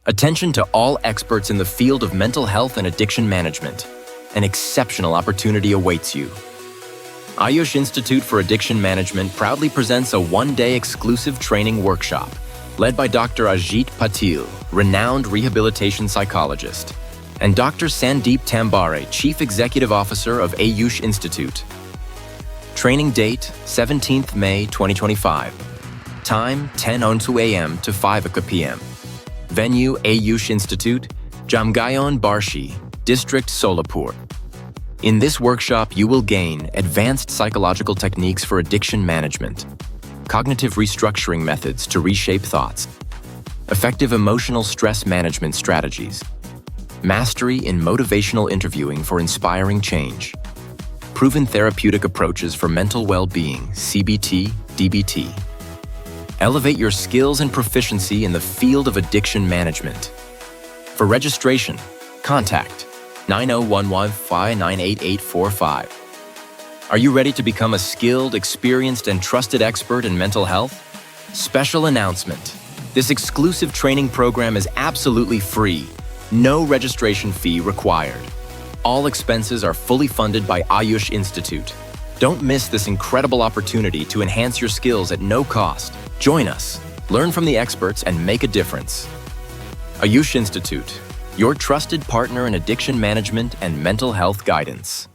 Attention to all experts in the field of mental health and addiction management. An exceptional opportunity awaits you. AYUSH Institute for Addiction Management proudly presents a one-day exclusive training workshop led by Dr. Ajit Patil, renowned rehabilitation psychologist, and Dr. Sandeep Tambare, Chief Executive Officer of AYUSH Institute. Training date, 17th May 2025. Time, 10:02 a.m. to 5:00 p.m. Venue, AYUSH Institute, Jamgaon Barshi, District Solapur. In this workshop, you will gain advanced psychological techniques for addiction management, cognitive restructuring methods to reshape thoughts, effective emotional stress management strategies, mastery in motivational interviewing for inspiring change, proven therapeutic approaches for mental well-being, CBT, DBT. Elevate your skills and proficiency in the field of addiction management. For registration, contact 9011-598-845. Are you ready to become a skilled, experienced, and trusted expert in mental health? Special announcement. This exclusive training program is absolutely free. No registration fee required. All expenses are fully funded by AYUSH Institute. Don't miss this incredible opportunity to enhance your skills at no cost. Join us, learn from the experts, and make a difference. AYUSH Institute, your trusted partner in addiction management and mental health guidance.